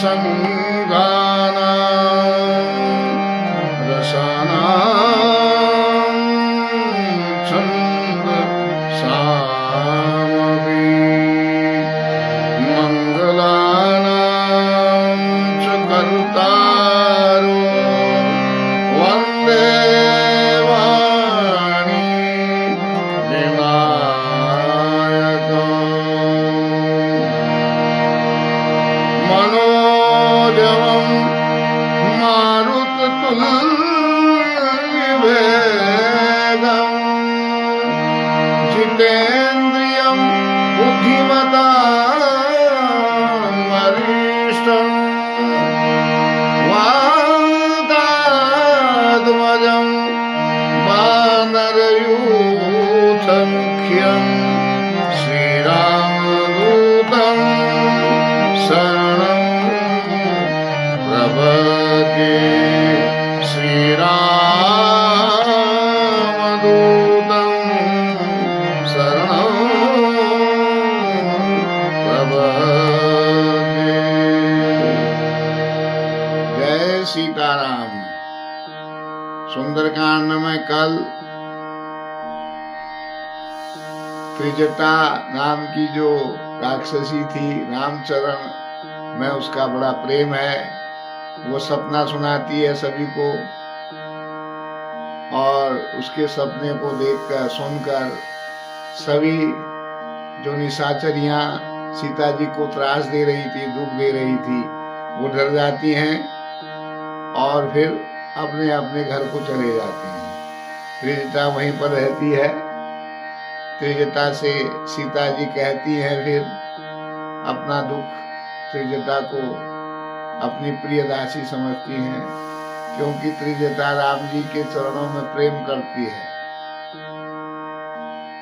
संगानां रसानां छन्द सामवे मंगलानां च कर्तारो वन्दे वाणी विनायकम् मनोजवं मारुततुल्यवेगं जितेन्द्रियं बुद्धिमतां वरिष्ठं वातात्मजं वानरयूथमुख्यं श्रीरामदूतं शरणं प्रपद्ये श्रीरामदूतं शरणं प्रपद्ये। जय सीताराम। सुंदरकांड में कल त्रिजटा नाम की जो राक्षसी थी, रामचरण में उसका बड़ा प्रेम है, वो सपना सुनाती है सभी को, और उसके सपने को देखकर सुनकर सभी जो निशाचरियां सीता जी को त्रास दे रही थी, दुख दे रही थी, वो डर जाती हैं और फिर अपने अपने घर को चले जाती हैं। त्रिजटा वहीं पर रहती है। त्रिजटा से सीता जी कहती हैं फिर अपना दुख, त्रिजटा को अपनी प्रिय दासी समझती हैं, क्योंकि त्रिजटा राम जी के चरणों में प्रेम करती है।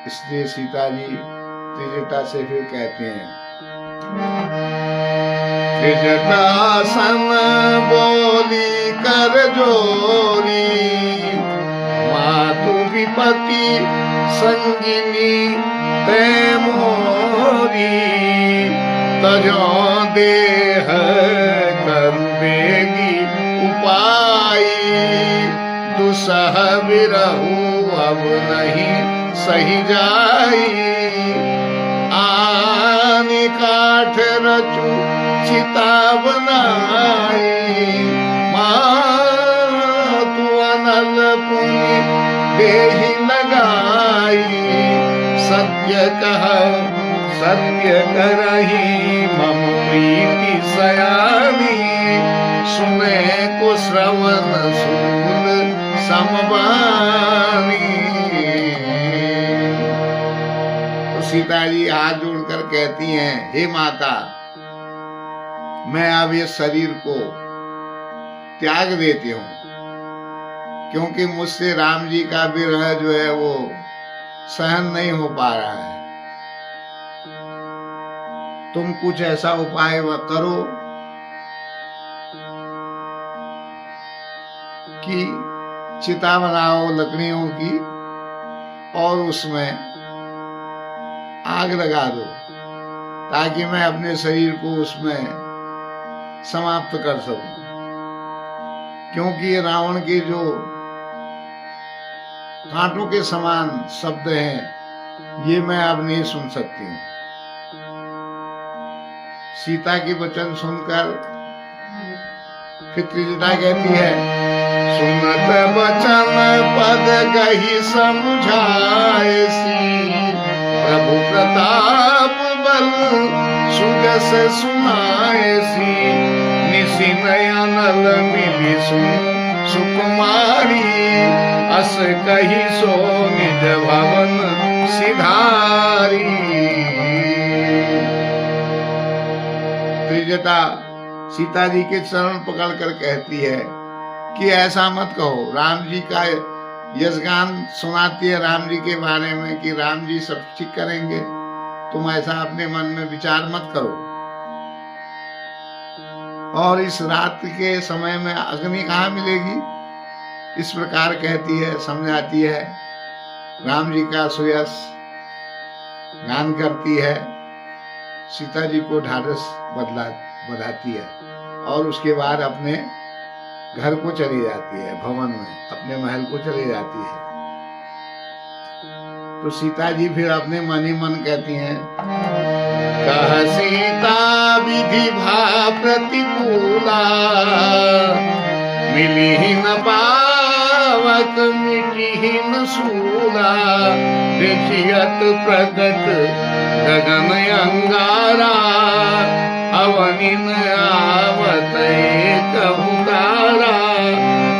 इसलिए सीता जी त्रिजटा से फिर कहते हैं, त्रिजटा सन बोली कर जोरी, मातु विपति संगिनी ते मोरी, तजो देह करबेगी उपाई, दुसह विरहु अब नहीं सही जाई, आनी काठ रचू चिता बनाई, मातु अनल पुनि देहि लगाई, सत्य कह सत्य करही मम प्रीति सयानी, सुने को श्रवण सूल समबानी। तो सीता जी हाथ जोड़कर कहती हैं, हे माता, मैं अब इस शरीर को त्याग देती हूँ, क्योंकि मुझसे राम जी का विरह जो है वो सहन नहीं हो पा रहा है। तुम कुछ ऐसा उपाय करो कि चिता बनाओ लकड़ियों की और उसमें आग लगा दो, ताकि मैं अपने शरीर को उसमें समाप्त कर सकूं, क्योंकि ये रावण के जो कांटों के समान शब्द हैं, ये मैं अब नहीं सुन सकती हूँ। सीता के वचन सुनकर फिर त्रिजटा कहती है, सुनत वचन पद कही समझाएसी, प्रभु प्रताप बल सुजस सुनाएसी, निसि नयनल मिली सुकुमारी, अस कही सो निज भवन सिधारी। त्रिजटा सीता जी के चरण पकड़कर कहती है कि ऐसा मत कहो। राम जी का यशगान सुनाती है राम जी के बारे में कि राम जी सब ठीक करेंगे, तुम ऐसा अपने मन में विचार मत करो। और इस रात के समय में अग्नि कहाँ मिलेगी, इस प्रकार कहती है, समझाती है, राम जी का सुयश गान करती है, सीता जी को ढाढ़स बधाती है और उसके बाद अपने घर को चली जाती है, भवन में अपने महल को चली जाती है। तो सीता जी फिर अपने मन ही मन कहती हैं, कह सीता विधि भा प्रतिकूला, मिली ही न पावक मिटी ही न सूला, देखियत प्रगट गगन अंगारा, अवनिन आवत एक उतारा,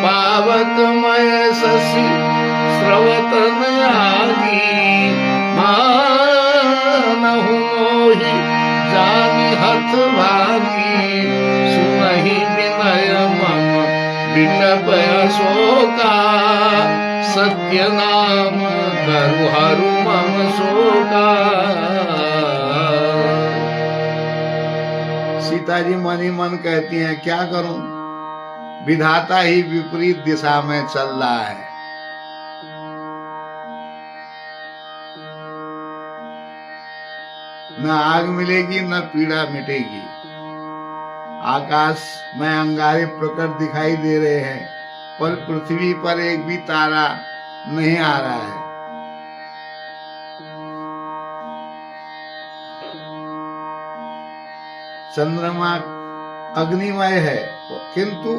पावक मय शशि स्रवतन आगी, मानहु मोहि जानि हथ भागी, सुनहि विनय मम विटप अशोका, सत्य नाम करु हरु मम शोका। सीता जी मन ही मन कहती हैं, क्या करूं, विधाता ही विपरीत दिशा में चल रहा है। न आग मिलेगी न पीड़ा मिटेगी। आकाश में अंगारे प्रकट दिखाई दे रहे हैं, पर पृथ्वी पर एक भी तारा नहीं आ रहा है। चंद्रमा अग्निमय है, किंतु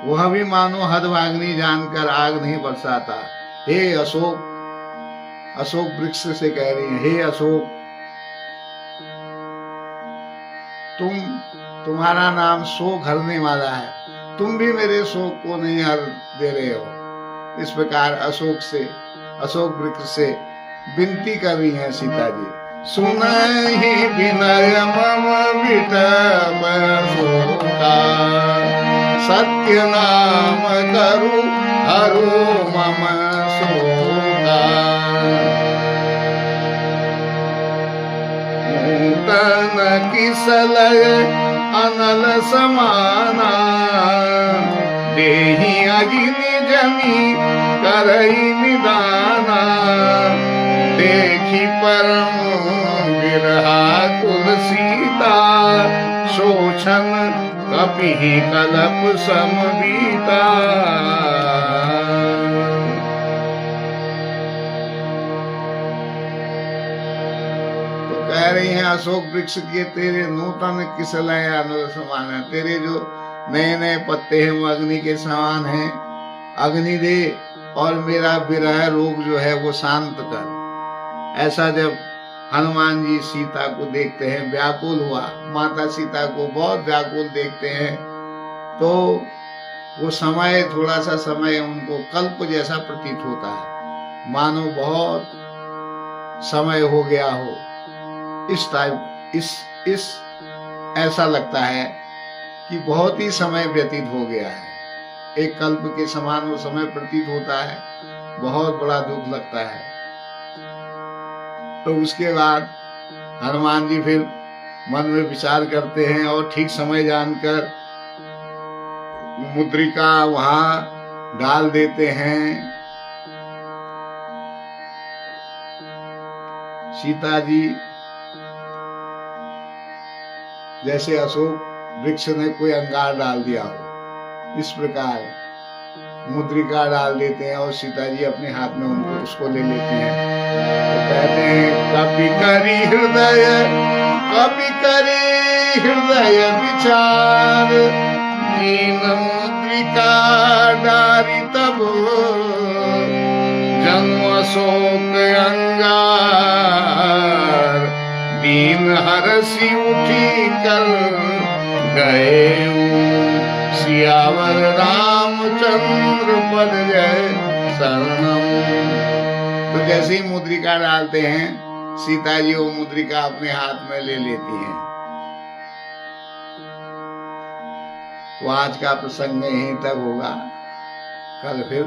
वह भी मानो हदभाग्नि जानकर आग नहीं बरसाता। हे अशोक, अशोक वृक्ष से कह रही है, हे अशोक, तुम्हारा नाम शोक हरने वाला है, तुम भी मेरे शोक को नहीं हर दे रहे हो। इस प्रकार अशोक से, अशोक वृक्ष से विनती कर रही हैं सीता जी। सुनहि विनय मम विटप अशोका, सत्य नाम करु हरु मम शोका। नूतन किसलय अनल समाना, देहि अग्नि जनि करई निदाना, देखी परम विरहा कुल सीता, शोषण कपिहि कलप समबीता। तो कह रही हैं अशोक वृक्ष के तेरे नूतन किसलय अनल समान है, तेरे जो नए नए पत्ते हैं वो अग्नि के समान हैं। अग्नि दे और मेरा विरह रोग जो है वो शांत कर। ऐसा जब हनुमान जी सीता को देखते हैं, व्याकुल हुआ, माता सीता को बहुत व्याकुल देखते हैं, तो वो समय, थोड़ा सा समय उनको कल्प जैसा प्रतीत होता है, मानो बहुत समय हो गया हो। इस टाइप इस ऐसा लगता है कि बहुत ही समय व्यतीत हो गया है, एक कल्प के समान वो समय प्रतीत होता है, बहुत बड़ा दुख लगता है। तो उसके बाद हनुमान जी फिर मन में विचार करते हैं और ठीक समय जानकर मुद्रिका वहां डाल देते हैं। सीता जी जैसे अशोक वृक्ष ने कोई अंगार डाल दिया हो, इस प्रकार मुद्रिका डाल देते हैं और सीता जी अपने हाथ में उनको उसको ले लेती हैं। तो कहते हैं, कभी करी हृदय विचार, दीन मुद्रिका डारी तब, जन्म शोक अंगार, दीन हरसी उठी कर गए, सियावर रामचंद्र पद जय शरणम। तो जैसे ही मुद्रिका डालते हैं, सीता जी वो मुद्रिका अपने हाथ में ले लेती हैं। तो आज का प्रसंग यहीं तक होगा, कल फिर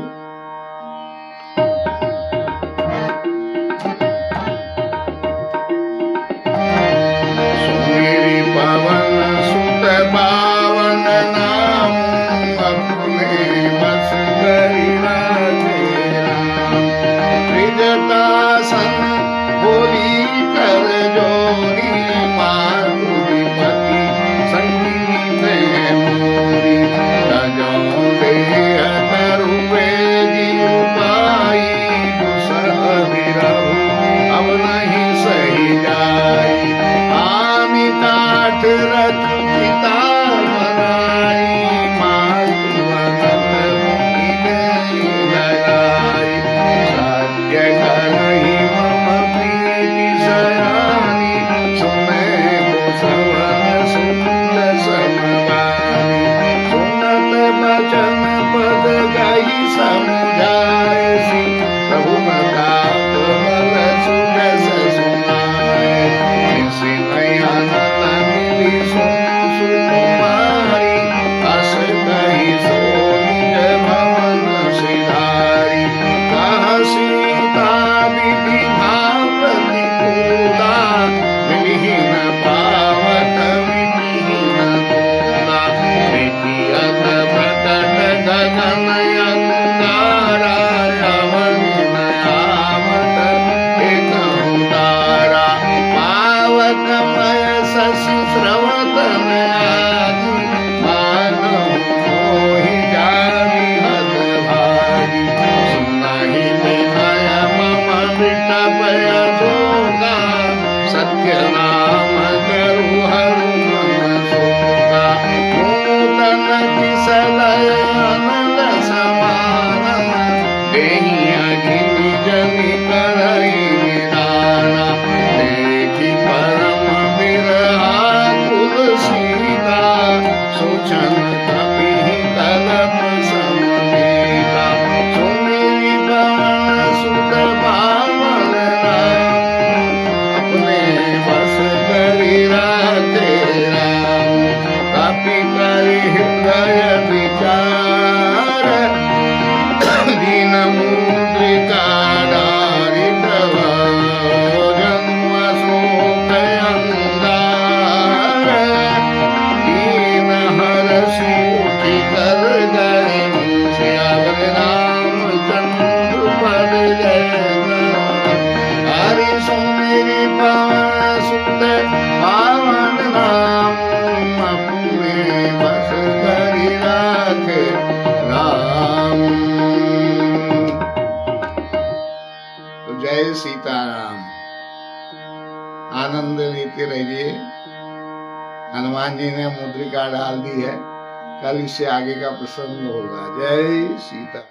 सुमेरी पवन सुत पावन नाम, अपने बस करी राधे राम। त्रिजटासन बोली कर जोरी, मातुरी पति संगी में सत्य नाम करु हरु मन सोगा नूतन किसलय आनंद समान देहि अघिनि जनि करई निराना देखि परम बिरहा कुल सीता सुचन कपि कलप समवेता सुमिरि पवन सुत पावन अपने बस करि राखे राम कपि करि हृदय विचार दीन मुद्रिका दारिद्र जन्म शोक अंगार दीन हरषि उठि कर गए श्यावर रामचंद्र पद जय हरि सुमिरि पवन सुत पावन नाम अपने बस करि राखे राम। तो जय सीताराम। आनंद लेते रहिए। हनुमान जी ने मुद्रिका डाल दी है, कल इससे आगे का प्रसंग होगा। जय सीता।